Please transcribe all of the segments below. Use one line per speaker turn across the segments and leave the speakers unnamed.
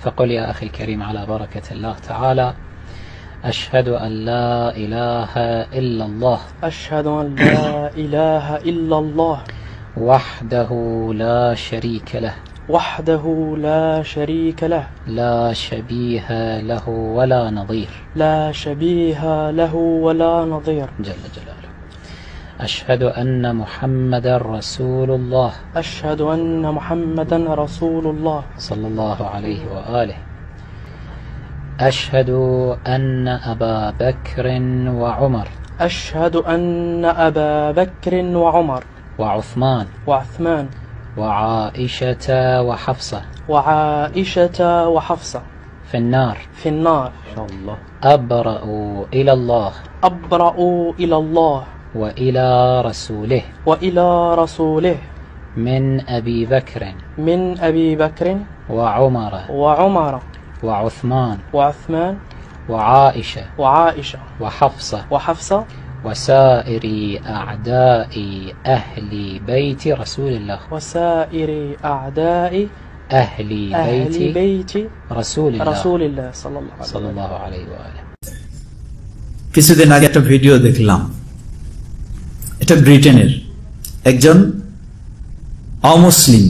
فقل يا أخي الكريم على بركة الله تعالى: أشهد أن لا إله إلا الله
أشهد أن لا إله إلا الله
وحده لا شريك له
وحده لا شريك له
لا شبيه له ولا نظير
لا شبيه له ولا نظير
جل جلاله. أشهد أن محمدا رسول الله
أشهد أن محمدا رسول الله
صلى الله عليه وآله. أشهد أن أبا بكر وعمر
أشهد أن أبا بكر وعمر
وعثمان
وعثمان
وعائشة وحفصة
وعائشة وحفصة
في النار
في النار
أبرأ إلى الله
أبرأ إلى الله
وإلى رسوله
وإلى رسوله
من أبي بكر
من أبي بكر
وعمر
وعمر
وعثمان
وعثمان
وعائشة
وعائشة
وحفصة
وحفصة
وسائر أعداء أهل بيت رسول الله
وسائر أعداء
أهل
بيت
رسول الله
صلى الله عليه
وآله.
কিছুদিন আগে একটা ভিডিও দেখলাম, এটা ব্রিটেনের একজন অমুসলিম,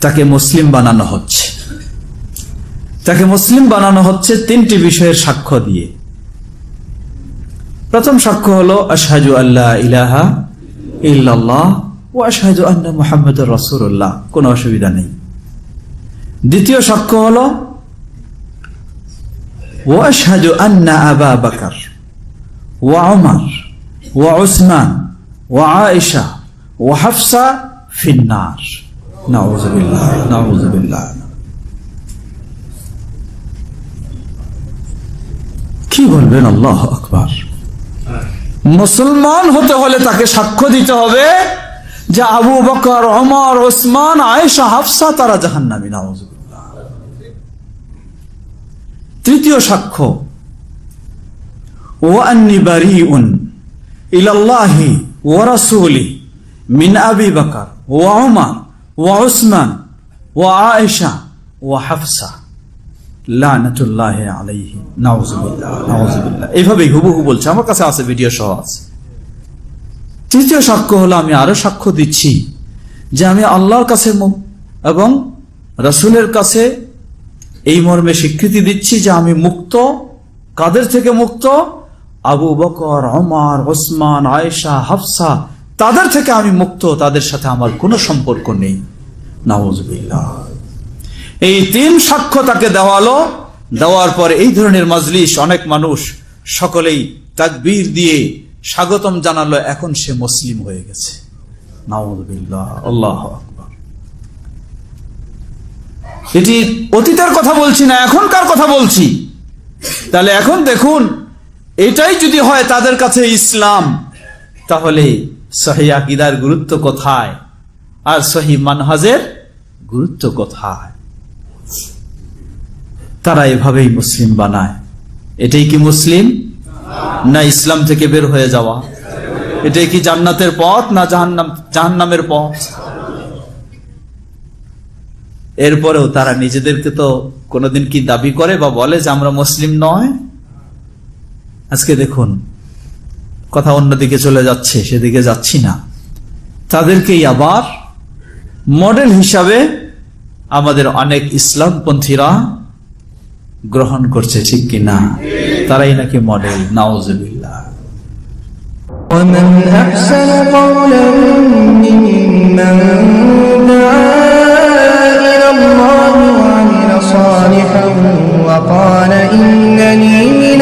তাকে মুসলিম বানানো হচ্ছে। তাকে মুসলিম বানানো হচ্ছে তিনটি বিষয়ের সাক্ষ্য দিয়ে। প্রথম সাক্ষ্য হলো আশহাদু আল্লা ইলাহা ইল্লাল্লাহ ওয়া আশহাদু আন্না মুহাম্মাদুর রাসূলুল্লাহ, কোনো অসুবিধা নেই। দ্বিতীয় সাক্ষ্য হলো ওয়া আশহাদু আন্না আবা বকর ওয়া উমর ওয়া উসমান ওয়া আয়েশা ওয়া হাফসা ফিন নার। নাউযু বিল্লাহ নাউযু বিল্লাহ। কি বলবেন? আল্লাহু আকবার। মুসলমান হতে হলে তাকে সাক্ষ্য দিতে হবে যে আবু বকর, ওমর, ওসমান, আয়েশা, হাফসা তারা জাহান্নামী। নাউযুবিল্লাহ। তৃতীয় সাক্ষ্য ওয়া আন্নী বারিউন ইলাল্লাহি ওয়া রাসূলিহি মিন আবি বকর ওয়া ওমর ওয়া উসমান ওয়া আয়েশা ওয়া হাফসা লানাতুল্লাহি আলাইহি। নাউযুবিল্লাহ নাউযুবিল্লাহ। এইভাবেই হুবহু বলছে, আমার কাছে আছে, ভিডিও সহ আছে। তৃতীয় সাক্ষ্য হলো আমি আরো সাক্ষ্য দিচ্ছি যে আমি আল্লাহর কাছে এবং রাসূলের কাছে এই মর্মে স্বীকৃতি দিচ্ছি যে আমি মুক্ত। কাদের থেকে মুক্ত? আবু বকর, ওমর, ওসমান, আয়েশা, হাফসা, তাদের থেকে আমি মুক্ত, তাদের সাথে আমার কোনো সম্পর্ক নেই। নাউযুবিল্লাহ। এই তিন সাক্ষ্য তাকে দেওয়ালো। দেওয়ার পরে এই ধরনের মজলিস, অনেক মানুষ সকলেই তাকবীর দিয়ে স্বাগতম জানালো, এখন সে মুসলিম হয়ে গেছে। নাউযুবিল্লাহ। আল্লাহু আকবার। এটি অতীতের কথা বলছি না, এখনকার কথা বলছি। তাহলে এখন দেখুন, এটাই যদি হয় তাদের কাছে ইসলাম, তাহলে সহিহ আকীদার গুরুত্ব কোথায় আর সহিহ মানহাজের গুরুত্ব কোথায়? তারা এভাবেই মুসলিম বানায়। এটাই কি মুসলিম? না ইসলাম থেকে বের হয়ে যাওয়া? এটাই কি জান্নাতের পথ না জাহান্নামের পথ? এরপরেও তারা নিজেদেরকে তো কোনোদিন কি দাবি করে বা বলে যে আমরা মুসলিম নয়? আজকে দেখুন কথা অন্যদিকে চলে যাচ্ছে, সেদিকে যাচ্ছি না। তাদেরকেই আবার মডেল হিসাবে আমাদের অনেক ইসলামপন্থীরা গ্রহণ করছে, ঠিক কিনা? তারাই নাকি মডেল। নাউযুবিল্লাহ।
ومن أحسن قولا ممن دعا إلى الله وعمل صالحا وقال إنني من